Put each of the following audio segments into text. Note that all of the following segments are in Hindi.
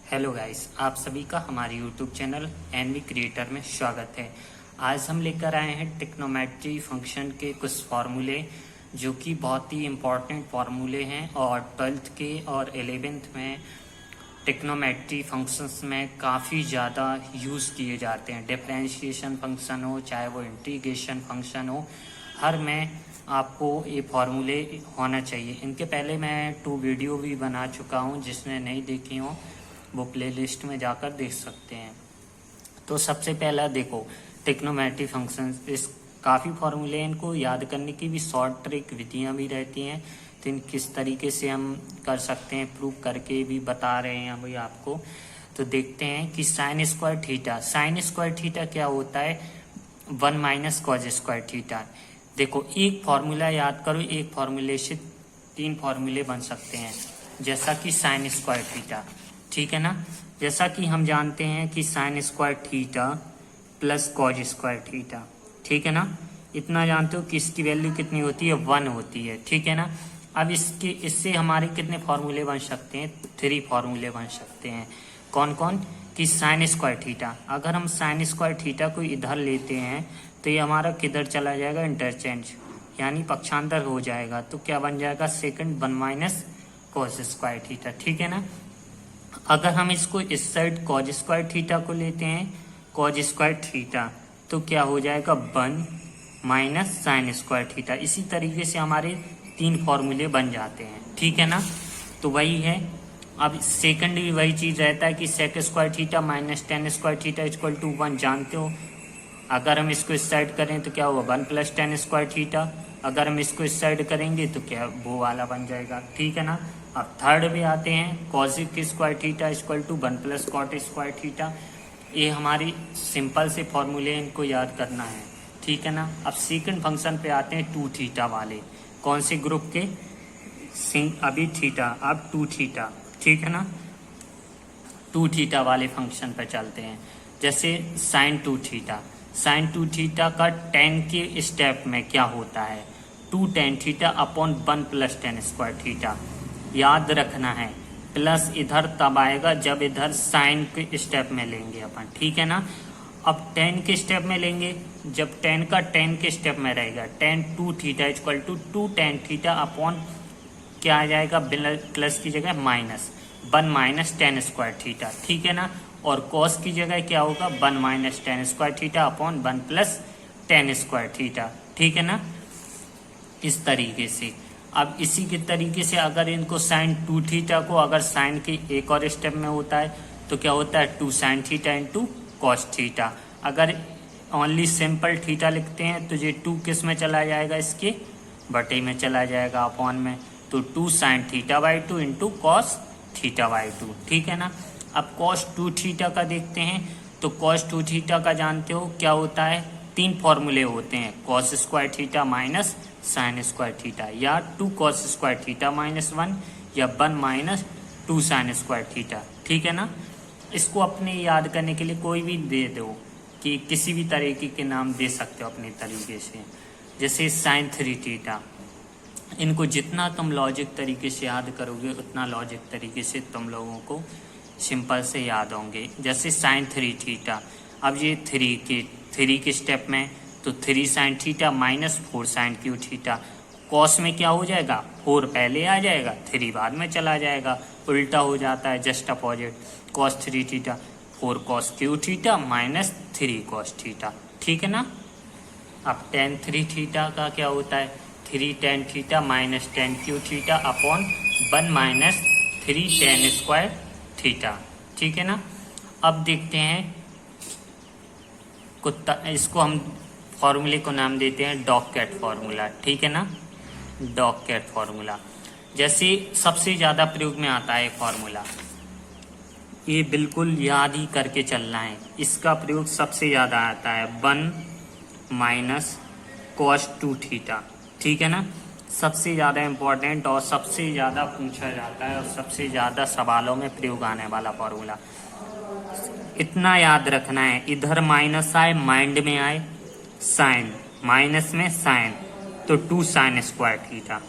हेलो गाइस, आप सभी का हमारे यूट्यूब चैनल एनवी क्रिएटर में स्वागत है। आज हम लेकर आए हैं ट्रिग्नोमेट्री फंक्शन के कुछ फार्मूले जो कि बहुत ही इम्पोर्टेंट फार्मूले हैं और 12th के और 11th में ट्रिग्नोमेट्री फंक्शंस में काफ़ी ज़्यादा यूज़ किए जाते हैं। डिफरेंशिएशन फंक्शन हो चाहे वो इंटीग्रेशन फंक्शन हो, हर में आपको ये फार्मूले होना चाहिए। इनके पहले मैं 2 वीडियो भी बना चुका हूँ, जिसने नहीं देखी हो वो प्लेलिस्ट में जाकर देख सकते हैं। तो सबसे पहला देखो, ट्रिग्नोमेट्री फंक्शंस, इस काफ़ी फार्मूले हैं, इनको याद करने की भी शॉर्ट ट्रिक विधियां भी रहती हैं। तो इन किस तरीके से हम कर सकते हैं, प्रूव करके भी बता रहे हैं अभी आपको। तो देखते हैं कि साइन स्क्वायर थीटा क्या होता है, 1 माइनस कॉज स्क्वायर थीटा। देखो, एक फार्मूला याद करो, एक फार्मूले से 3 फार्मूले बन सकते हैं। जैसा कि साइन स्क्वायर थीटा, ठीक है ना। जैसा कि हम जानते हैं कि sine square theta plus cos square theta, ठीक है ना। इतना जानते हो कि इसकी वैल्यू कितनी होती है, 1 होती है, ठीक है ना। अब इससे हमारे कितने फार्मूले बन सकते हैं, 3 फार्मूले बन सकते हैं। कौन कौन? कि साइन स्क्वायर थीटा, अगर हम साइन स्क्वायर थीटा को इधर लेते हैं तो ये हमारा किधर चला जाएगा, इंटरचेंज, यानी पक्षांतर हो जाएगा। तो क्या बन जाएगा, second 1 minus cos square theta, ठीक है ना। अगर हम इसको इस साइड कॉज स्क्वायर थीटा को लेते हैं, कॉज स्क्वायर थीटा, तो क्या हो जाएगा, 1 माइनस साइन स्क्वायर थीटा। इसी तरीके से हमारे 3 फॉर्मूले बन जाते हैं, ठीक है ना। तो वही है। अब सेकंड भी वही चीज रहता है कि sec square theta minus tan square theta equal to 1, जानते हो। अगर हम इसको इस साइड करें तो क्या होगा, 1 प्लस टेन स्क्वायर थीटा। अगर हम इसको इस साइड करेंगे तो क्या वो वाला बन जाएगा, ठीक है ना। अब थर्ड भी आते हैं, cosec square theta equal to 1 plus cot square theta. ये हमारी सिंपल से फॉर्मूले, इनको याद करना है, ठीक है ना। अब सेकंड फंक्शन पे आते हैं 2 थीटा वाले। कौन से ग्रुप के? अभी थीटा, अब 2 थीटा, ठीक है ना। 2 थीटा वाले फंक्शन पे चलते हैं। जैसे साइन 2 थीटा, साइन 2 थीटा का 10 के स्टेप में क्या होता है, 2 tan theta upon 1 plus ten square theta. याद रखना है, प्लस इधर तब आएगा जब इधर साइन के स्टेप में लेंगे अपन, ठीक है ना। अब 10 के स्टेप में लेंगे, जब 10 का 10 के स्टेप में रहेगा, tan 2 theta equal to 2 tan theta upon क्या आ जाएगा, प्लस की जगह minus 1 minus tan square theta, ठीक है ना। और कॉस की जगह क्या होगा, 1 minus tan square theta upon 1 plus ten square theta, ठीक है ना। इस तरीके से। अब इसी के तरीके से अगर इनको साइन 2 थीटा को अगर साइन के एक और स्टेप में होता है तो क्या होता है, 2 sine theta into cos theta. अगर ओनली सिंपल थीटा लिखते हैं तो ये 2 किस में चला जाएगा, इसके बटे में चला जाएगा, अपॉन में। तो 2 sine theta by 2 into cos theta by 2, ठीक है ना। अब कॉस 2 थीटा का देखते हैं, तो कॉस 2 थीटा का जानते हो क्या होता है, 3 फॉर्मूले होते हैं, cos square theta minus sine square theta, या 2 कॉस स्क्वायर थीटा माइनस 1, या 1 माइनस 2 साइन स्क्वायर थीटा, ठीक है ना। इसको अपने याद करने के लिए कोई भी दे दो, कि किसी भी तरीके के नाम दे सकते हो अपने तरीके से। जैसे साइन 3 थीटा, इनको जितना तुम लॉजिक तरीके से याद करोगे उतना लॉजिक तरीके से तुम लोगों को सिंपल से याद होंगे। जैसे साइन 3 थीटा, अब ये 3 के स्टेप में, तो 3 sine theta minus 4 sine cube theta. Cos में क्या हो जाएगा, 4 पहले आ जाएगा, 3 बाद में चला जाएगा, उल्टा हो जाता है, just opposite. Cos 3 theta 4 cos Q theta minus 3 cos theta, ठीक है ना। अब tan 3 थीटा का क्या होता है, 3 tan theta minus tan Q theta upon 1 minus 3 tan square theta, ठीक है ना। अब देखते हैं कुत्ता, इसको हम फॉर्मूले को नाम देते हैं डॉग कैट फॉर्मूला, ठीक है ना। डॉग कैट फॉर्मूला जैसे सबसे ज्यादा प्रयोग में आता है फॉर्मूला, ये बिल्कुल याद ही करके चलना है। इसका प्रयोग सबसे ज्यादा आता है 1 माइनस कॉस 2 थीटा, ठीक है ना। सबसे ज्यादा इम्पोर्टेंट और सबसे ज्यादा पूछा जाता है और सबसे ज्यादा सवालों में प्रयोग आने वाला फॉर्मूला। इतना याद रखना है, इधर माइनस आए माइंड में आए साइन, माइनस में साइन, तो 2 साइन स्क्वायर थीटा,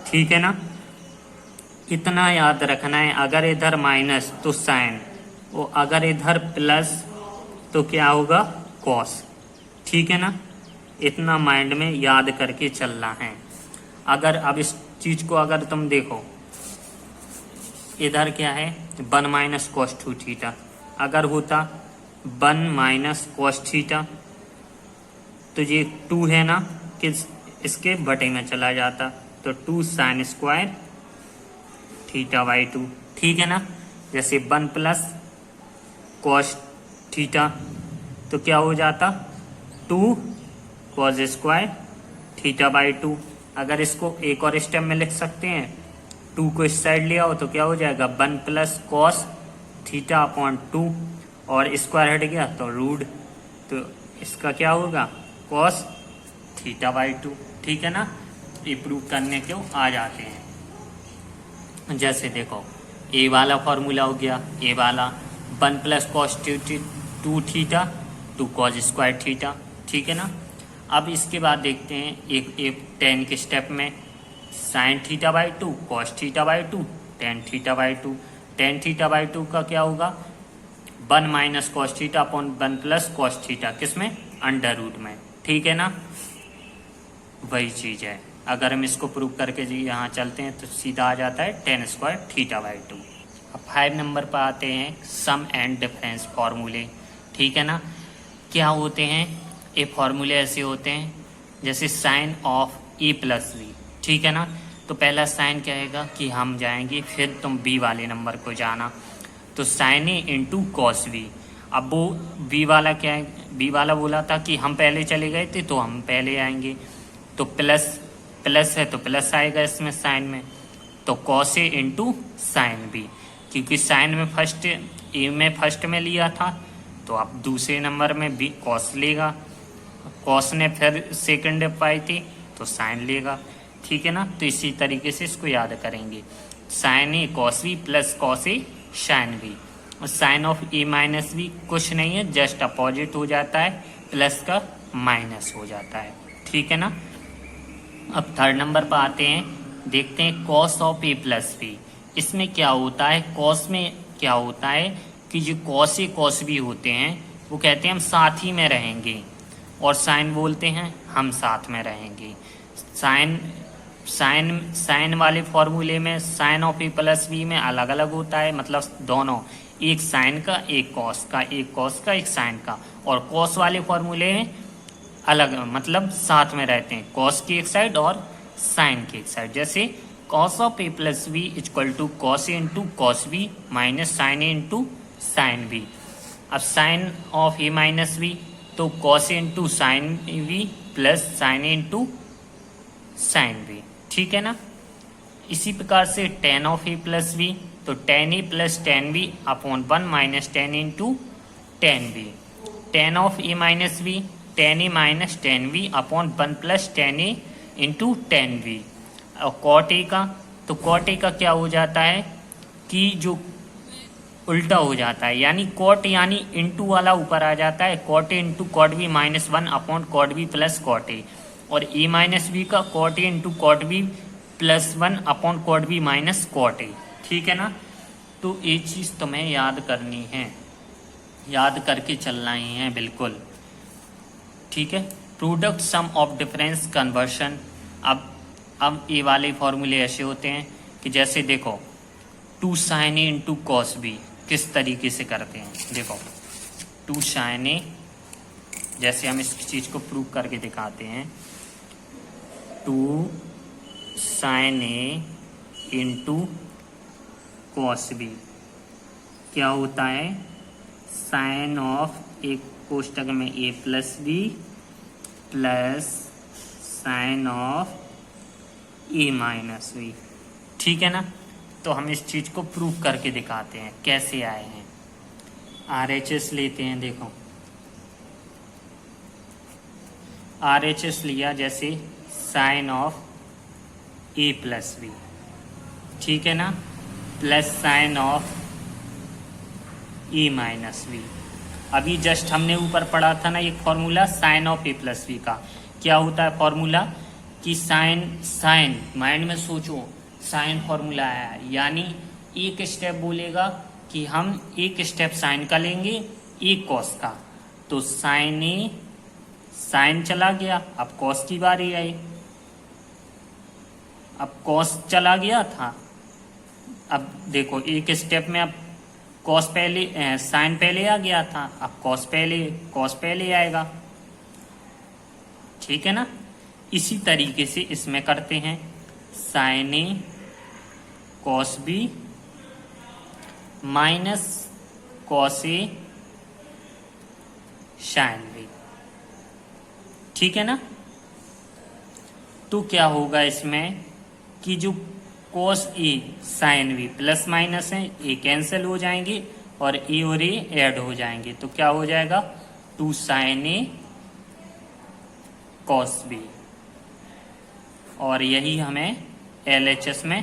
ठीक है ना। इतना याद रखना है, अगर इधर माइनस तो साइन, और अगर इधर प्लस तो क्या होगा, कॉस। ठीक है ना, इतना माइंड में याद करके चलना है। अगर अब इस चीज को अगर तुम देखो, इधर क्या है 1 माइनस कॉस 2 थीटा, अगर होता 1 माइनस कॉस थीटा तो ये 2 है ना, किस इसके बटे में चला जाता, तो 2 साइन स्क्वायर थीटा बाई 2। ठीक है ना, जैसे 1 प्लस कॉस थीटा तो क्या हो जाता 2 कॉस स्क्वायर थीटा बाई 2। अगर इसको एक और स्टेप में लिख सकते हैं, 2 को इस साइड ले आओ तो क्या हो जाएगा 1 प्लस कॉस थीटा अपॉन 2, और स्क्वायर हट गया तो रूट, तो इसका क्या होगा कॉस थीटा बाई 2। ठीक है ना, ये प्रूव करने के आ जाते हैं। जैसे देखो ए वाला फॉर्मूला हो गया, ए वाला 1 plus cos 2 theta 2 cos square theta. ठीक है ना, अब इसके बाद देखते हैं एक 10 के स्टेप में, sine theta by 2 cos theta by 2 tan theta by 2। Tan theta by 2 का क्या होगा 1 minus cos theta upon 1 plus cos theta, किसमें अंडर रूट में। ठीक है ना, वही चीज है। अगर हम इसको प्रूव करके जी यहाँ चलते हैं तो सीधा आ जाता है टेन स्क्वायर थीटा बाई 2। अब 5 नंबर पर आते हैं सम एंड डिफरेंस फॉर्मूले। ठीक है ना, क्या होते हैं ये फॉर्मूले, ऐसे होते हैं जैसे sine of A plus B. ठीक है ना, तो पहला साइन क्या आएगा कि हम जाएंगे, फिर तुम बी वाले नंबर को जाना, तो sign A into cos B. अब वो बी वाला क्या है, बी वाला बोला था कि हम पहले चले गए थे तो हम पहले आएंगे, तो प्लस प्लस है तो प्लस आएगा इसमें साइन में, तो cos A into sine B, क्योंकि साइन में फर्स्ट ए में फर्स्ट में लिया था तो अब दूसरे नंबर में बी कॉस लेगा, कॉस ने फिर सेकंड पाई थी तो साइन लेगा। ठीक है ना, तो इसी तरीके से इसको याद करेंगे, sine A cos B plus cos A sine B. और sine of A minus B कुछ नहीं है, जस्ट अपोजिट हो जाता है, प्लस का माइनस हो जाता है। ठीक है ना, अब 3rd नंबर पर आते हैं, देखते हैं cos of A plus B. इसमें क्या होता है, कॉस में क्या होता है कि जो कॉस ए कॉस बी होते हैं वो कहते हैं हम साथ ही में रहेंगे, और साइन बोलते हैं हम साथ में रहेंगे। साइन वाले फॉर्मूले में sine of A plus B में अलग अलग होता है, मतलब दोनों, एक साइन का एक कॉस का, एक कॉस का एक साइन का, और कॉस वाले फॉर्मूले में अलग, मतलब साथ में रहते हैं, कॉस की एक साइड और साइन की एक साइड। जैसे cos of A plus B equal to cos A into cos B minus sine A into sine B. अब sine of A minus B तो cos A into sine B plus sine A into sine B. ठीक है ना, इसी प्रकार से tan of A plus B तो tan A plus tan B upon 1 minus tan into tan B. Tan of A minus B ten A minus tan B upon 1 plus tan A into tan B. और कॉट ए का, तो कॉट ए का क्या हो जाता है कि जो उल्टा हो जाता है, यानी कॉट यानी इंटू वाला ऊपर आ जाता है, cot A into cot B minus 1 upon cot B plus cot A. और ए माइनस बी का cot A into cot B plus 1 upon cot B minus cot A. ठीक है ना, तो ये चीज तुम्हें याद करनी है, याद करके चलना ही है बिल्कुल। ठीक है, product sum of difference conversion. अब ए वाले फॉर्मूले ऐसे होते हैं कि जैसे देखो 2 sine A into cos B किस तरीके से करते हैं, देखो 2 साइन ए, जैसे हम इस चीज को प्रूव करके दिखाते हैं, 2 sine A into cos B क्या होता है, साइन ऑफ एक कोष्टक में A plus B plus sine of A minus B. ठीक है ना, तो हम इस चीज को प्रूव करके दिखाते हैं कैसे आए हैं। RHS लेते हैं, देखो RHS लिया, जैसे sine of A plus B, ठीक है ना, plus sine of A minus B. अभी जस्ट हमने ऊपर पढ़ा था ना एक formula sine of A plus B का, क्या होता है फॉर्मूला कि साइन माइंड में सोचो, साइन फॉर्मूला आया, यानी एक स्टेप बोलेगा कि हम एक स्टेप साइन का लेंगे, एक कॉस का, तो साइन ए, साइन चला गया, अब कॉस की बारी आई, अब कॉस चला गया था, अब देखो एक स्टेप में अब कॉस पहले, साइन पहले आ गया था, अब कॉस पहले आएगा, ठीक है ना। इसी तरीके से इसमें करते हैं, sign A cos B minus cos A sine B, ठीक है ना। तो क्या होगा इसमें कि जो cos A sine B plus minus है, ए कैंसिल हो जाएंगे और ए ऐड हो जाएंगे, तो क्या हो जाएगा 2 साइन ए कॉस बी, और यही हमें LHS में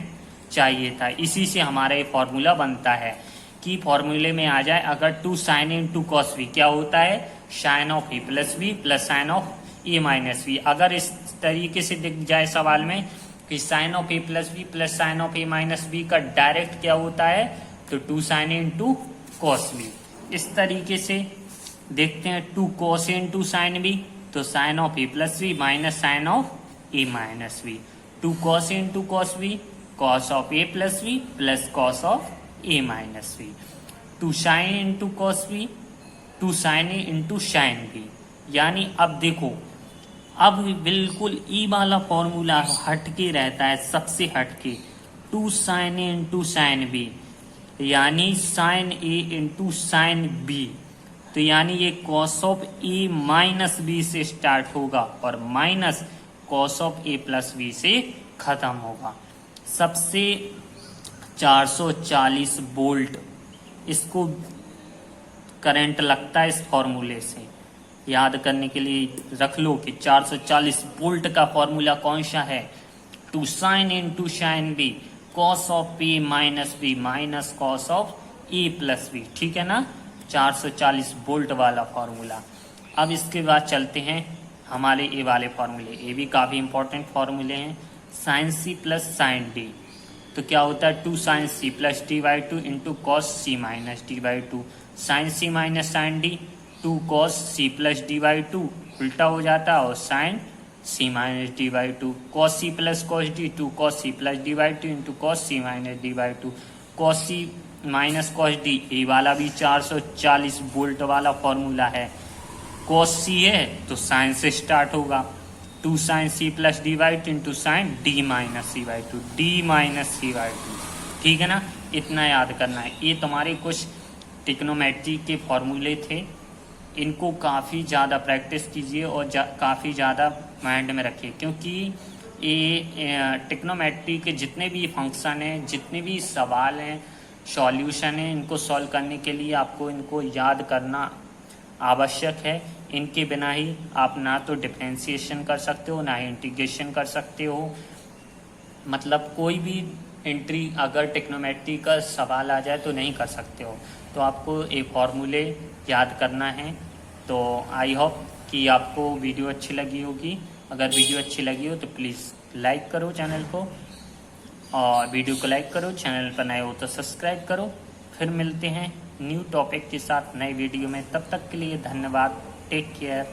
चाहिए था। इसी से हमारा ये फॉर्मूला बनता है कि फॉर्मूले में आ जाए अगर 2 sine A into cos B क्या होता है, sine of A plus B plus sine of A minus B. अगर इस तरीके से दिख जाए सवाल में कि sine of A plus B plus sine of A minus B का डायरेक्ट क्या होता है, तो 2 sine A into cos B. इस तरीके से देखते हैं 2 cos A into sine B, तो sine of A plus B minus sine of A minus B, 2 cos A into cos B, cos of A plus B plus cos of A minus B, 2 sine into cos B, 2 sine A into sine B. यानी अब देखो, अब बिल्कुल ई वाला फॉर्मूला हटके रहता है, सबसे हटके, 2 sine A into sine B, यानी sine A into sine B, तो यानी ये cos of A minus B से स्टार्ट होगा और minus cos of A plus B से खत्म होगा। सबसे 440 वोल्ट इसको करंट लगता है इस फॉर्मूले से। याद करने के लिए रख लो कि 440 वोल्ट का फॉर्मूला कौन सा है, 2 sine into sine B cos of A minus B minus cos of A plus B, ठीक है ना, 440 वोल्ट वाला फॉर्मूला। अब इसके बाद चलते हैं हमारे ए वाले फॉर्मूले, ये भी काफी इंपॉर्टेंट फॉर्मूले हैं, sine C plus sine D, तो क्या होता है 2 sine C plus D by 2 into cos C minus D by 2, sine C minus sine D 2 cos C plus D by 2 उल्टा हो जाता है और sine C minus D by 2, cos C plus cos D 2 cos C plus D by 2 into cos C minus D by 2, cos C minus cos D, ये वाला भी 440 वोल्ट वाला फॉर्मूला है। कॉस सी है तो साइन से स्टार्ट होगा, 2 sine C plus D by 2 into sine D minus C by 2, D minus C by 2, ठीक है ना। इतना याद करना है। ये तुम्हारे कुछ ट्रिग्नोमेट्री के फॉर्मूले थे, इनको काफ़ी ज़्यादा प्रैक्टिस कीजिए और काफ़ी ज़्यादा माइंड में रखिए, क्योंकि ये ट्रिग्नोमेट्री के जितने भी फंक्शन हैं, जितने भी सवाल हैं, सॉल्यूशन है, इनको सॉल्व करने के लिए आपको इनको याद करना आवश्यक है। इनके बिना ही आप ना तो डिफरेंशिएशन कर सकते हो, ना ही इंटीग्रेशन कर सकते हो। मतलब कोई भी एंट्री अगर ट्रिग्नोमेट्री का सवाल आ जाए तो नहीं कर सकते हो। तो आपको ये फॉर्मूले याद करना है। तो आई होप कि आपको वीडियो अच्छी लगी होगी। अगर वीडियो अच्छी लगी हो तो प्लीज़ लाइक करो चैनल को, और वीडियो को लाइक करो, चैनल पर नए हो तो सब्सक्राइब करो। फिर मिलते हैं न्यू टॉपिक के साथ नए वीडियो में, तब तक के लिए धन्यवाद। Take care.